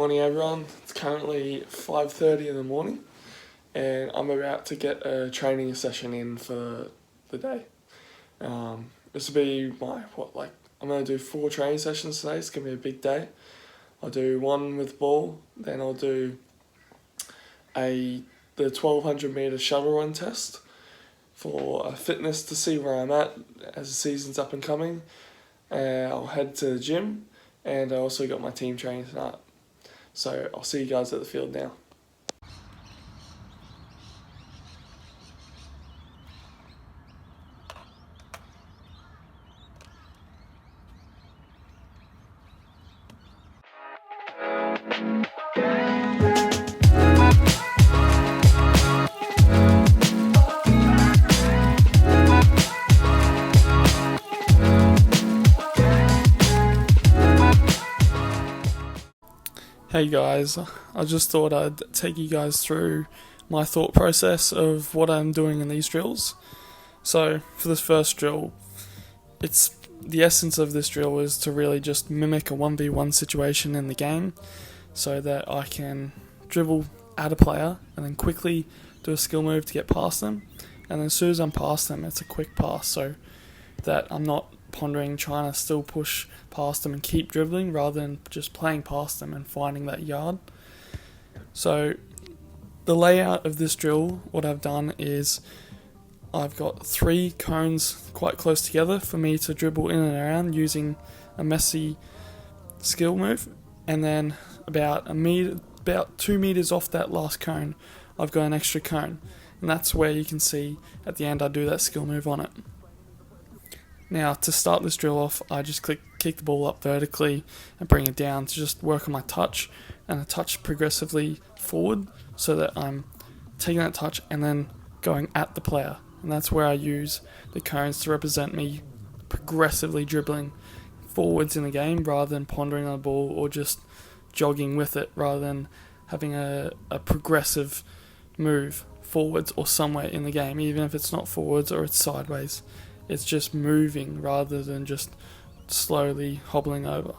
morning, everyone. It's currently 5:30 in the morning, and I'm about to get a training session in for the day. This will be I'm going to do 4 training sessions today. It's going to be a big day. I'll do one with ball, then I'll do the 1200 metre shuttle run test for fitness to see where I'm at as the season's up and coming. I'll head to the gym, and I also got my team training tonight. So I'll see you guys at the field now. Hey guys, I just thought I'd take you guys through my thought process of what I'm doing in these drills. So for this first drill, the essence of this drill is to really just mimic a 1v1 situation in the game so that I can dribble at a player and then quickly do a skill move to get past them, and then as soon as I'm past them, it's a quick pass so that I'm not pondering trying to still push past them and keep dribbling rather than just playing past them and finding that yard. So the layout of this drill, what I've done is I've got 3 cones quite close together for me to dribble in and around using a messy skill move, and then about 2 meters off that last cone I've got an extra cone, and that's where you can see at the end I do that skill move on it. Now to start this drill off, I just kick the ball up vertically and bring it down to just work on my touch, and I touch progressively forward so that I'm taking that touch and then going at the player, and that's where I use the cones to represent me progressively dribbling forwards in the game rather than pondering on the ball or just jogging with it, rather than having a progressive move forwards or somewhere in the game, even if it's not forwards or it's sideways. It's just moving rather than just slowly hobbling over.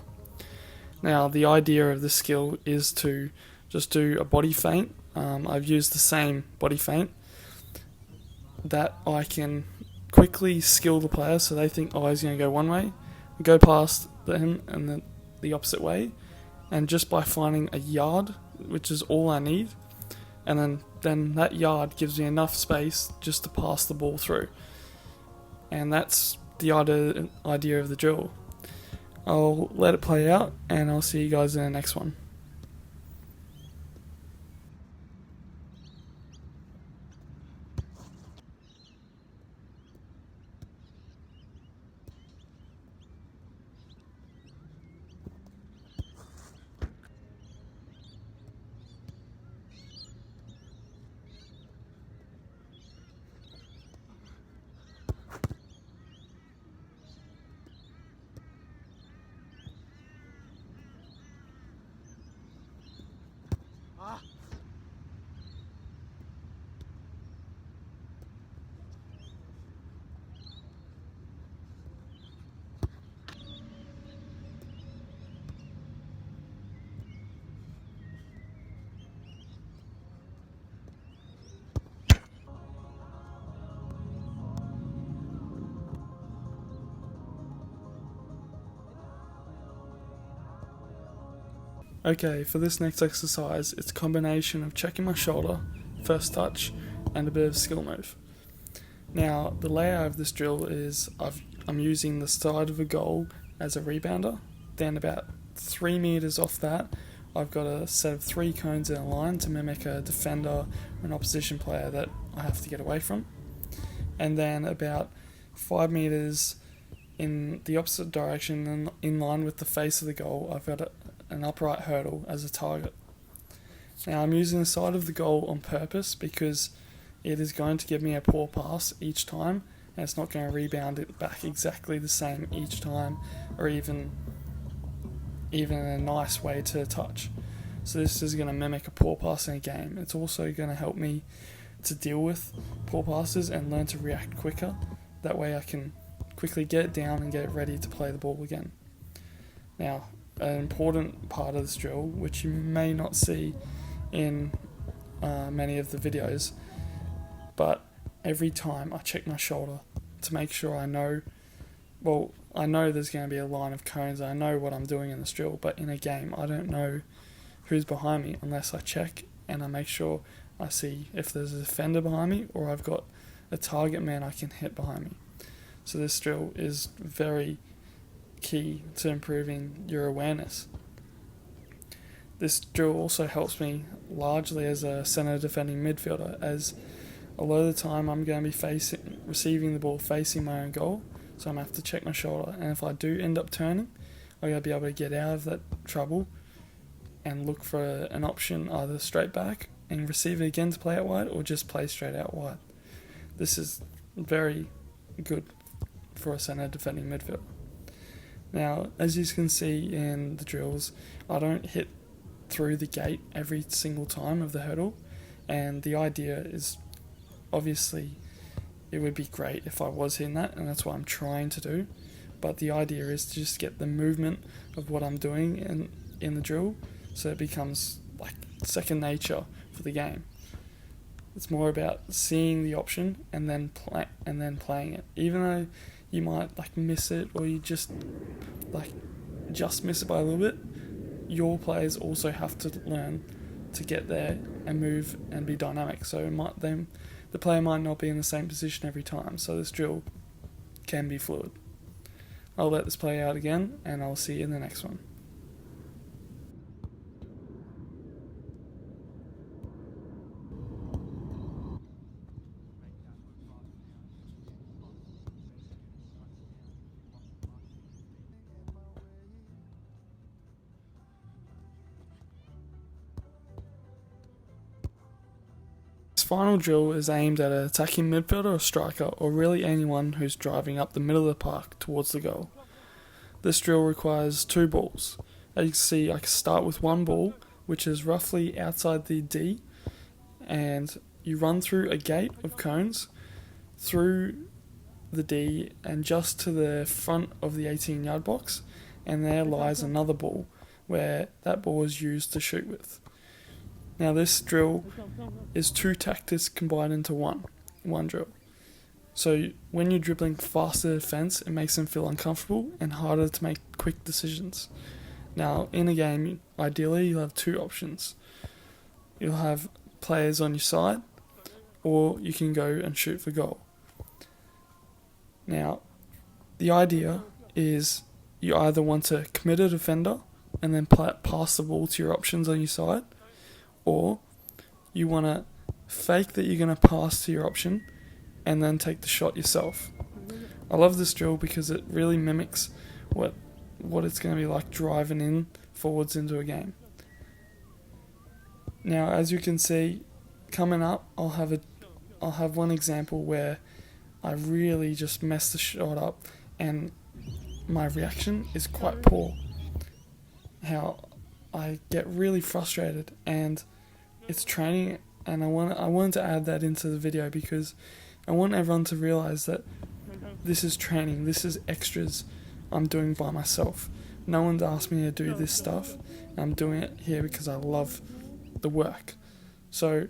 Now, the idea of this skill is to just do a body feint. I've used the same body feint that I can quickly skill the player so they think, he's going to go one way, go past them and then the opposite way, and just by finding a yard, which is all I need, and then that yard gives me enough space just to pass the ball through. And that's the idea of the drill. I'll let it play out, and I'll see you guys in the next one. Okay, for this next exercise, it's a combination of checking my shoulder, first touch, and a bit of skill move. Now, the layout of this drill is I'm using the side of a goal as a rebounder, then about 3 meters off that, I've got a set of 3 cones in a line to mimic a defender or an opposition player that I have to get away from. And then about 5 meters in the opposite direction and in line with the face of the goal, I've got an upright hurdle as a target. Now I'm using the side of the goal on purpose because it is going to give me a poor pass each time, and it's not going to rebound it back exactly the same each time, or even a nice way to touch. So this is going to mimic a poor pass in a game. It's also going to help me to deal with poor passes and learn to react quicker. That way I can quickly get it down and get it ready to play the ball again. Now, an important part of this drill, which you may not see in many of the videos, but every time I check my shoulder to make sure I know there's going to be a line of cones, I know what I'm doing in this drill, but in a game I don't know who's behind me unless I check and I make sure I see if there's a defender behind me or I've got a target man I can hit behind me. So this drill is very key to improving your awareness. This drill also helps me largely as a centre defending midfielder, as a lot of the time I'm going to be receiving the ball facing my own goal, so I'm going to have to check my shoulder, and if I do end up turning, I'm going to be able to get out of that trouble and look for an option either straight back and receive it again to play out wide or just play straight out wide. This is very good for a centre defending midfielder. Now, as you can see in the drills, I don't hit through the gate every single time of the hurdle, and the idea is, obviously it would be great if I was hitting that, and that's what I'm trying to do, but the idea is to just get the movement of what I'm doing in the drill so it becomes like second nature for the game. It's more about seeing the option and then playing it, even though you might miss it, or you just miss it by a little bit. Your players also have to learn to get there and move and be dynamic. So the player might not be in the same position every time. So this drill can be fluid. I'll let this play out again, and I'll see you in the next one. This final drill is aimed at an attacking midfielder or striker, or really anyone who's driving up the middle of the park towards the goal. This drill requires 2 balls. As you can see, I can start with 1 ball, which is roughly outside the D, and you run through a gate of cones, through the D and just to the front of the 18-yard box, and there lies another ball, where that ball is used to shoot with. Now this drill is 2 tactics combined into one drill. So when you're dribbling past the defence, it makes them feel uncomfortable and harder to make quick decisions. Now in a game, ideally you'll have 2 options. You'll have players on your side, or you can go and shoot for goal. Now the idea is you either want to commit a defender and then pass the ball to your options on your side, or you want to fake that you're going to pass to your option and then take the shot yourself. I love this drill because it really mimics what it's going to be like driving in forwards into a game. Now, as you can see, coming up, I'll have one example where I really just messed the shot up and my reaction is quite poor. How I get really frustrated, and it's training, and I wanted to add that into the video because I want everyone to realise that this is training, this is extras I'm doing by myself. No one's asked me to do this stuff, and I'm doing it here because I love the work. So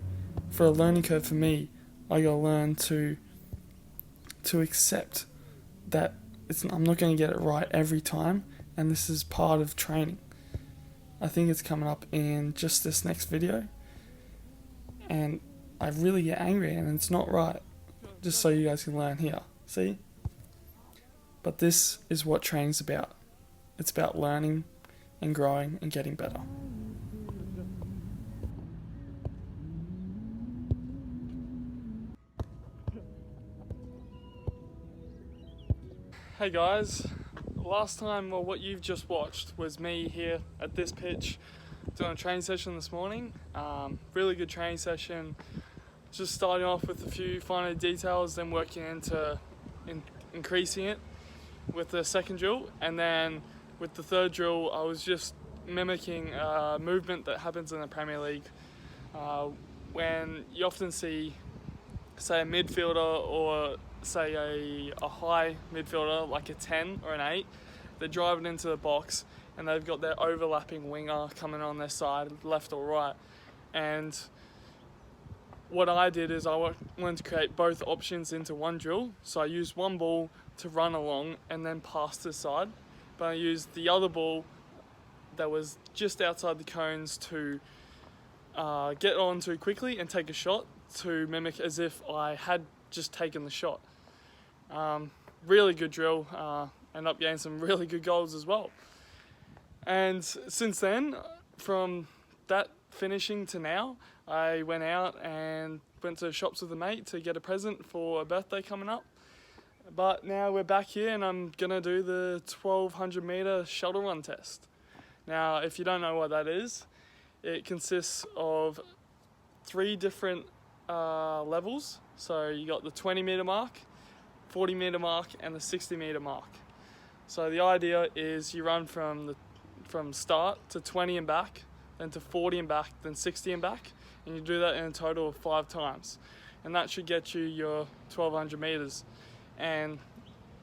for a learning curve for me, I gotta learn to accept that I'm not going to get it right every time, and this is part of training. I think it's coming up in just this next video, and I really get angry and it's not right, just so you guys can learn here, see? But this is what training's about. It's about learning and growing and getting better. Hey guys, last time, well, what you've just watched was me here at this pitch doing a training session this morning. Really good training session, just starting off with a few finer details, then working into increasing it with the second drill, and then with the third drill I was just mimicking a movement that happens in the Premier League when you often see, say, a midfielder or say a high midfielder like a 10 or an 8, they're driving into the box and they've got their overlapping winger coming on their side, left or right. And what I did is I wanted to create both options into one drill. So I used one ball to run along and then pass to the side, but I used the other ball that was just outside the cones to get onto quickly and take a shot to mimic as if I had just taken the shot. Really good drill, ended up getting some really good goals as well. And since then, from that finishing to now, I went out and went to shops with a mate to get a present for a birthday coming up. But now we're back here and I'm going to do the 1200 metre shuttle run test. Now, if you don't know what that is, it consists of 3 different levels. So you got the 20 metre mark, 40 metre mark and the 60 metre mark. So the idea is you run from start to 20 and back, then to 40 and back, then 60 and back, and you do that in a total of 5 times. And that should get you your 1200 metres. And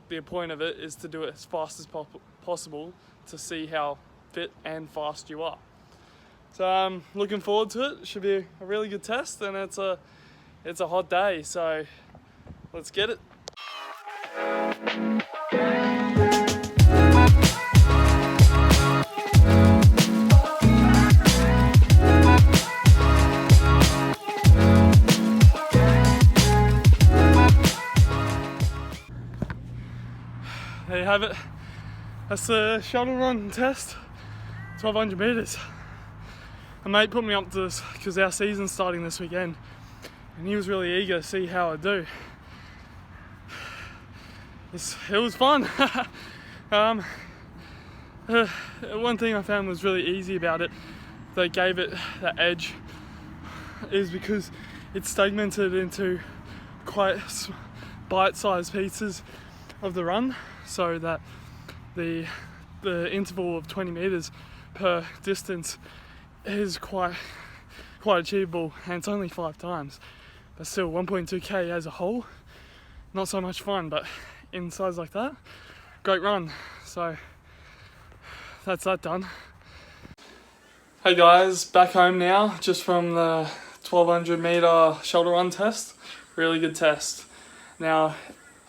the point of it is to do it as fast as possible to see how fit and fast you are. So I'm looking forward to it. It should be a really good test, and it's a hot day, so let's get it. There you have it. That's the shuttle run test, 1200 metres. A mate put me up to this because our season's starting this weekend, and he was really eager to see how I do. It was fun. One thing I found was really easy about it, that gave it that edge, is because it's segmented into quite bite-sized pieces of the run, so that the interval of 20 metres per distance is quite achievable, and it's only 5 times, but still 1.2k as a whole, not so much fun, but in size like that, great run. So that's that done. Hey guys, back home now, just from the 1200 metre shuttle run test. Really good test. Now,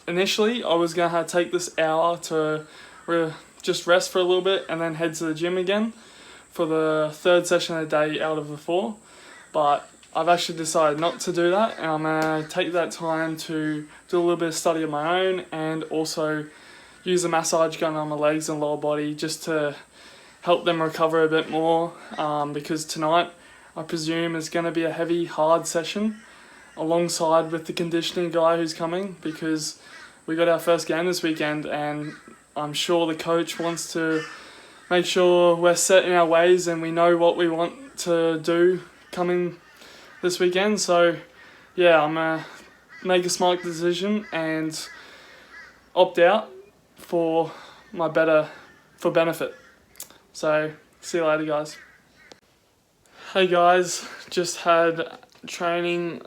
initially I was going to take this hour to just rest for a little bit and then head to the gym again for the 3rd session of the day out of the 4, but I've actually decided not to do that, and I'm going to take that time to do a little bit of study of my own and also use a massage gun on my legs and lower body just to help them recover a bit more, because tonight I presume is going to be a heavy, hard session alongside with the conditioning guy who's coming, because we got our first game this weekend and I'm sure the coach wants to make sure we're set in our ways and we know what we want to do coming this weekend. So yeah, I'm going to make a smart decision and opt out for benefit. So see you later, guys. Hey guys, just had training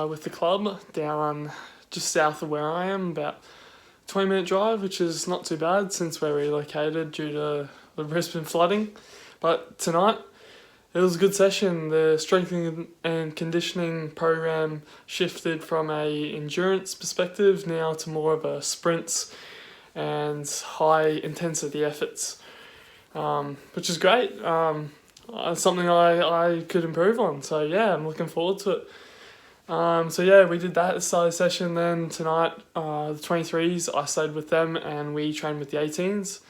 with the club down just south of where I am, about 20-minute drive, which is not too bad since we're relocated due to the Brisbane flooding. But tonight, it was a good session. The strengthening and conditioning program shifted from a endurance perspective now to more of a sprints and high intensity efforts, which is great. Something I could improve on. So yeah, I'm looking forward to it. So yeah, we did that at the start of the session. Then tonight, the 23s, I stayed with them and we trained with the 18s.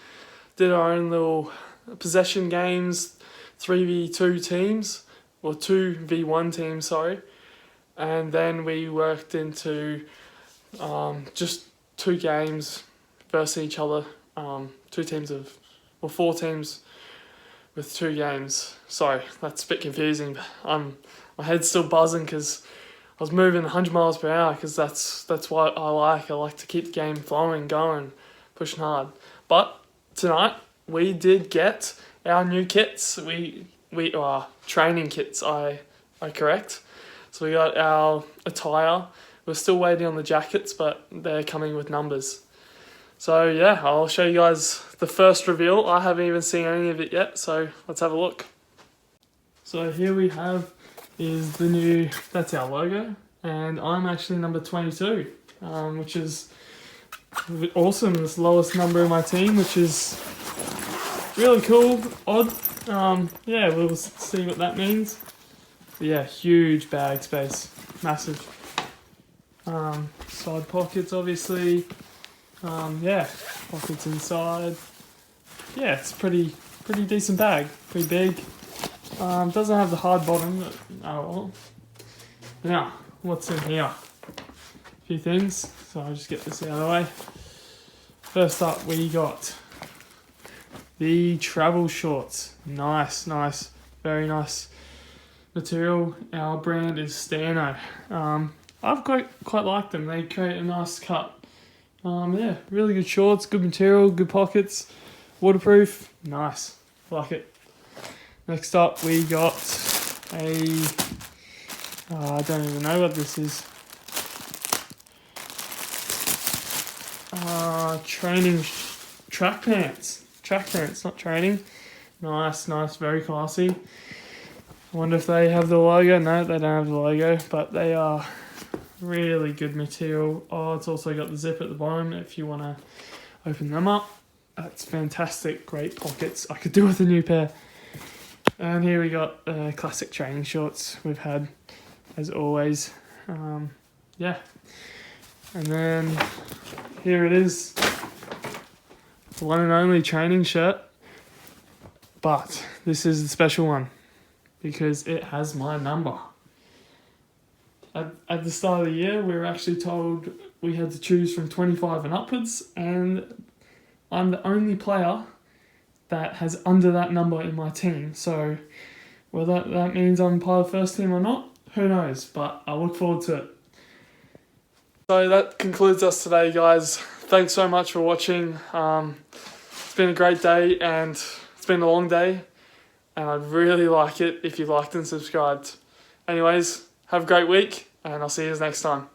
Did our own little possession games, 3v2 teams, or 2v1 teams, sorry. And then we worked into just 2 games versus each other. 4 teams with 2 games. Sorry, that's a bit confusing, but my head's still buzzing because I was moving 100 miles per hour because that's what I like. I like to keep the game flowing, going, pushing hard. But tonight we did get our new kits. We training kits. I correct. So we got our attire. We're still waiting on the jackets, but they're coming with numbers. So yeah, I'll show you guys the first reveal. I haven't even seen any of it yet, so let's have a look. So here we have is the new, that's our logo, and I'm actually number 22, which is awesome. It's the lowest number in my team, which is really cool, odd. Yeah, we'll see what that means. But yeah, huge bag space, massive. Side pockets, obviously. Yeah, pockets inside. Yeah, it's pretty decent bag, pretty big. Doesn't have the hard bottom, but oh well. Now, what's in here? A few things, so I'll just get this out of the way. First up, we got the travel shorts. Nice, very nice material. Our brand is Stano. I've quite liked them. They create a nice cut. Yeah, really good shorts, good material, good pockets, waterproof. Nice, like it. Next up, we got a I don't even know what this is. Training track pants. Track pants, not training. Nice, very classy. I wonder if they have the logo. No, they don't have the logo, but they are really good material. Oh, it's also got the zip at the bottom if you want to open them up. That's fantastic. Great pockets. I could do with a new pair. And here we got classic training shorts we've had, as always. Yeah. And then here it is. The one and only training shirt. But this is the special one because it has my number. At the start of the year, we were actually told we had to choose from 25 and upwards, and I'm the only player that has under that number in my team. So whether that means I'm part of the first team or not, who knows, but I look forward to it. So that concludes us today, guys. Thanks so much for watching. It's been a great day and it's been a long day, and I'd really like it if you liked and subscribed. Anyways, have a great week, and I'll see you next time.